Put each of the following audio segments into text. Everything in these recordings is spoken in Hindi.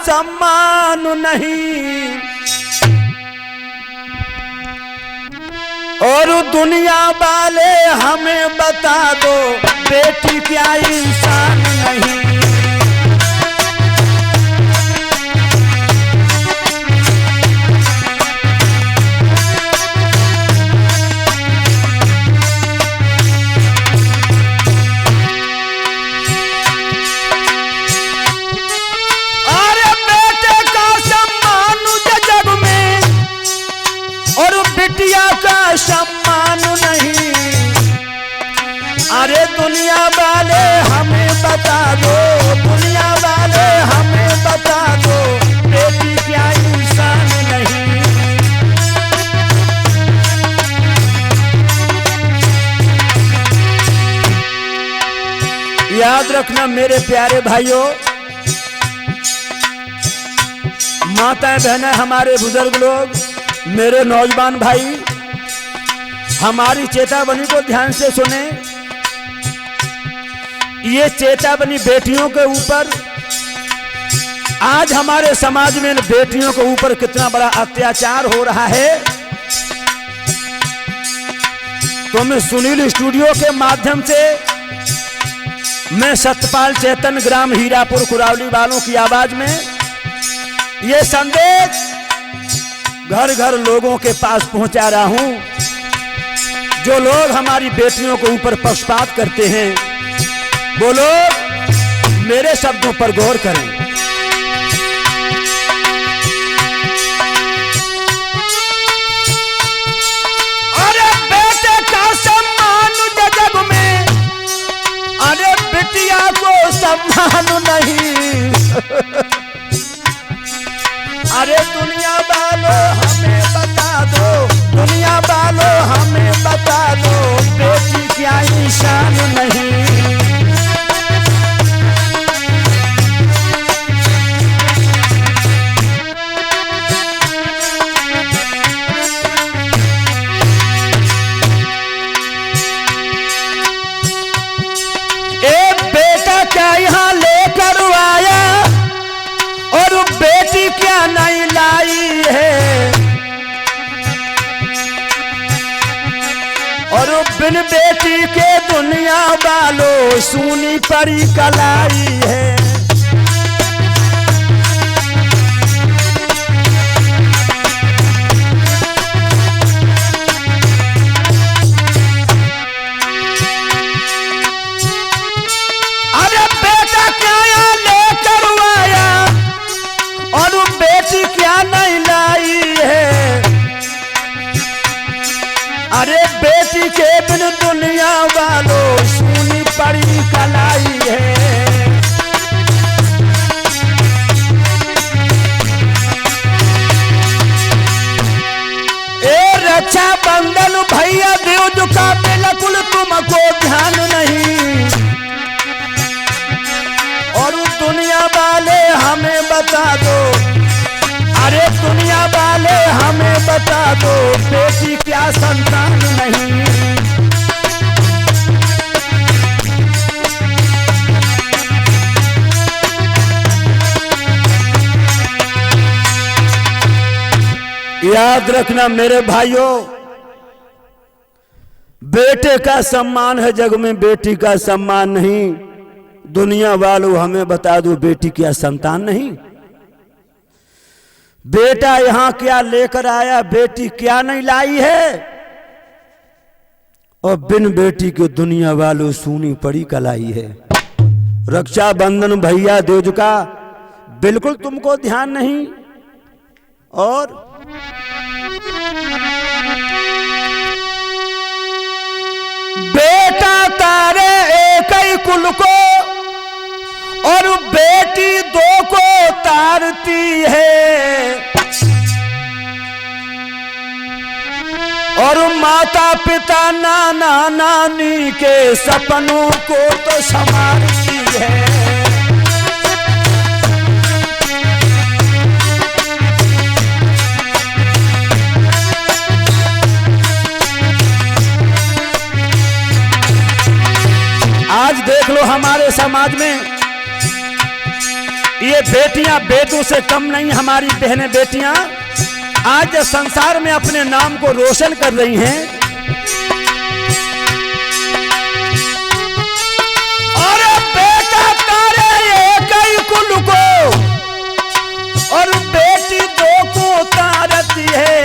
सम्मान नहीं, और दुनिया वाले हमें बता दो बेटी क्या इंसान नहीं। बिटिया का सम्मान नहीं, अरे दुनिया वाले हमें बता दो, दुनिया वाले हमें बता दो बेटी क्या इंसान नहीं। याद रखना मेरे प्यारे भाइयों, माताएं बहनें, हमारे बुजुर्ग लोग, मेरे नौजवान भाई, हमारी चेतावनी को ध्यान से सुने। ये चेतावनी बेटियों के ऊपर, आज हमारे समाज में बेटियों के ऊपर कितना बड़ा अत्याचार हो रहा है, तो मैं सुनील स्टूडियो के माध्यम से, मैं सत्यपाल चेतन, ग्राम हीरापुर कुरावली वालों की आवाज में ये संदेश घर घर लोगों के पास पहुंचा रहा हूं। जो लोग हमारी बेटियों के ऊपर पक्षपात करते हैं, वो लोग मेरे शब्दों पर गौर करें। अरे बेटे का सम्मान जग में, अरे बिटिया को सम्मान नहीं। अरे दुनिया वालों हमें बता दो, दुनिया वालों हमें बता दो बेटी क्या इंसान नहीं। एक बेटा क्या यहाँ लेकर आया, और बेटी क्या नहीं लाई है, और बिन बेटी के दुनिया वालों सूनी परी कलाई है। अरे बेटा क्या लेकर आया, और बेटी क्या नहीं लाई है, अरे बेटी के बिन दुनिया वालों सूनी परी कलाई है। ए रक्षा बंधन भैया देव का बिल्कुल तुमको ध्यान नहीं, और दुनिया वाले हमें बता दो, अरे दुनिया वाले हमें बता दो बेटी क्या संतान नहीं। याद रखना मेरे भाइयों, बेटे का सम्मान है जग में, बेटी का सम्मान नहीं। दुनिया वालों हमें बता दो बेटी क्या संतान नहीं। बेटा यहां क्या लेकर आया, बेटी क्या नहीं लाई है, और बिन बेटी के दुनिया वालों सूनी पड़ी कलाई है। रक्षा बंधन भैया देव का बिल्कुल तुमको ध्यान नहीं, और बेटा तारे एक ही कुल को, और बेटी दो को तारती है, और माता पिता नाना नानी के सपनों को तो संभालती है। आज देख लो हमारे समाज में ये बेटियां बेटों से कम नहीं, हमारी बहनें बेटियां आज संसार में अपने नाम को रोशन कर रही हैं। और बेटा तारे एक ही कुल को और बेटी दो को तारती है।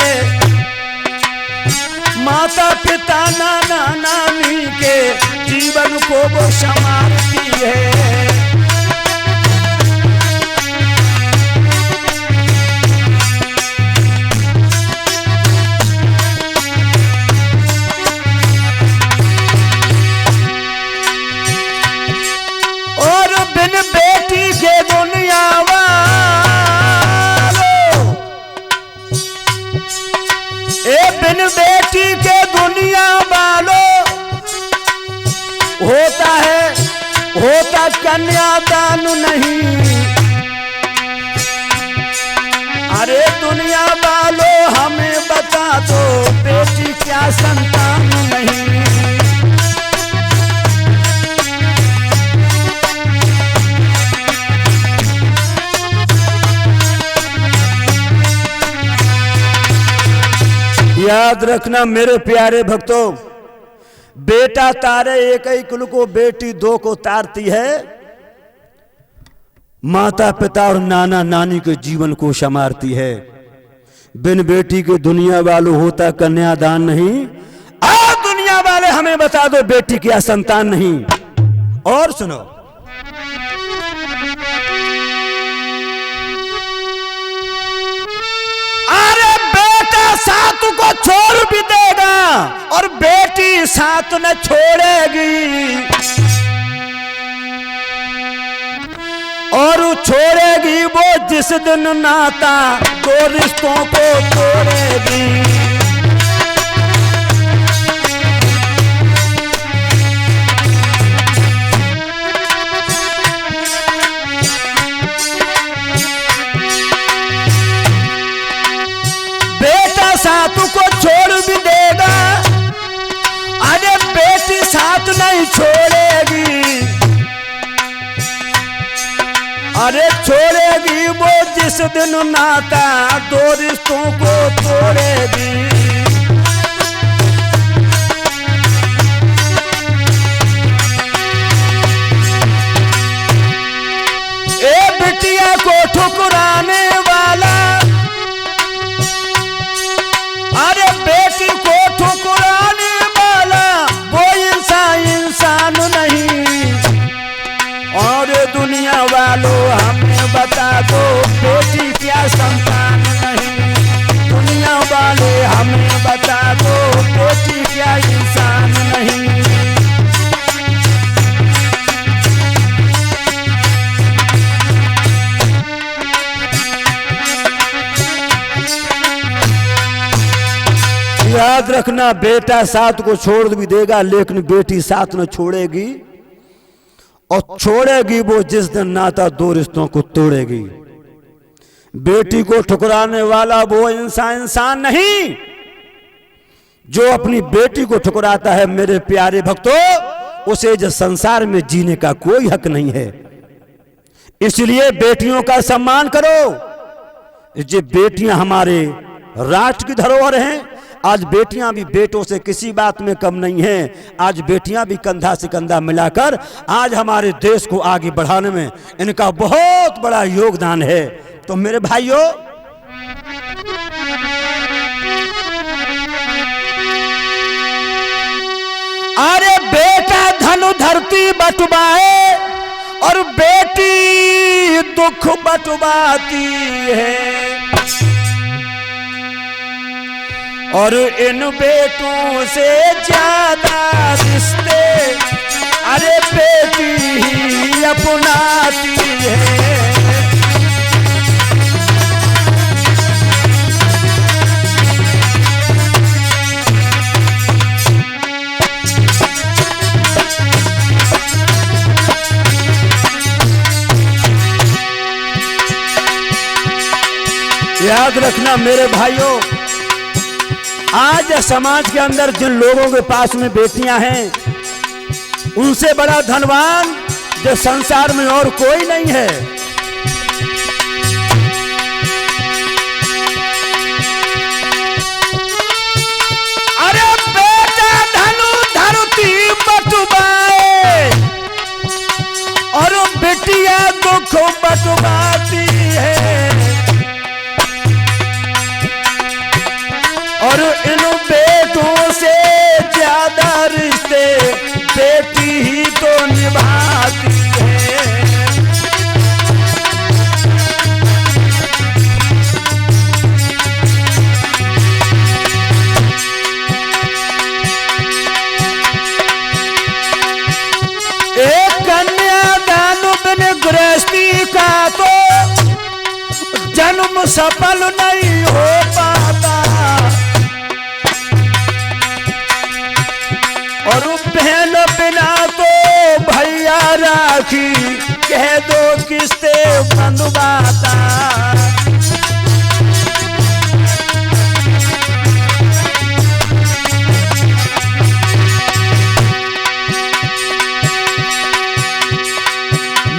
माता पिता नाना नानी के जीवन को वो संवारती है। बिन बेटी के दुनिया वालों, बिन बेटी के दुनिया वालों होता कन्यादान नहीं। अरे दुनिया वालों हमें बता दो बेटी क्या संतान नहीं। याद रखना मेरे प्यारे भक्तों, बेटा तारे एक ही कुल को, बेटी दो को तारती है। माता पिता और नाना नानी के जीवन को संवारती है। बिन बेटी के दुनिया वालों होता कन्यादान नहीं। आज दुनिया वाले हमें बता दो बेटी क्या संतान नहीं। और सुनो, साथ को छोड़ भी देगा और बेटी साथ न छोड़ेगी। और छोड़ेगी वो जिस दिन नाता दो रिश्तों को तोड़ेगी। साथ को छोड़ भी देगा, अरे बेटी साथ नहीं छोड़ेगी। अरे छोड़ेगी वो जिस दिन नाता दो रिश्तों को तोड़ेगी। बिटिया को ठुकराने वाला, अरे बेटी को ठुकराने वाला वो इंसान नहीं। और दुनिया वालों हमें बता दो बेटी क्या संतान नहीं। दुनिया वाले हमें बता दो बेटी क्या इंसान नहीं। याद रखना बेटा साथ को छोड़ भी देगा लेकिन बेटी साथ न छोड़ेगी। और छोड़ेगी वो जिस दिन नाता दो रिश्तों को तोड़ेगी। बेटी को ठुकराने वाला वो इंसान नहीं। जो अपनी बेटी को ठुकराता है मेरे प्यारे भक्तों, उसे जो संसार में जीने का कोई हक नहीं है। इसलिए बेटियों का सम्मान करो। ये बेटियां हमारे राष्ट्र की धरोहर हैं। आज बेटियां भी बेटों से किसी बात में कम नहीं हैं। आज बेटियां भी कंधा से कंधा मिलाकर आज हमारे देश को आगे बढ़ाने में इनका बहुत बड़ा योगदान है। तो मेरे भाइयों, अरे बेटा धनु धरती बटवाए और बेटी दुख बटवाती है। और इन बेटों से ज्यादा रिश्ते अरे बेटी ही अपनाती है। याद रखना मेरे भाइयों, आज समाज के अंदर जिन लोगों के पास में बेटियां हैं उनसे बड़ा धनवान जो संसार में और कोई नहीं है। सफल नहीं हो पाता। और बहन बिना तो भैया राखी कह दो किससे बंधवाता।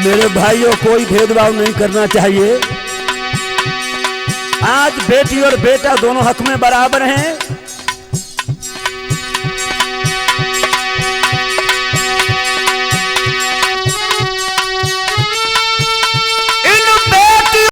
मेरे भाइयों, कोई भेदभाव नहीं करना चाहिए। आज बेटी और बेटा दोनों हक में बराबर हैं।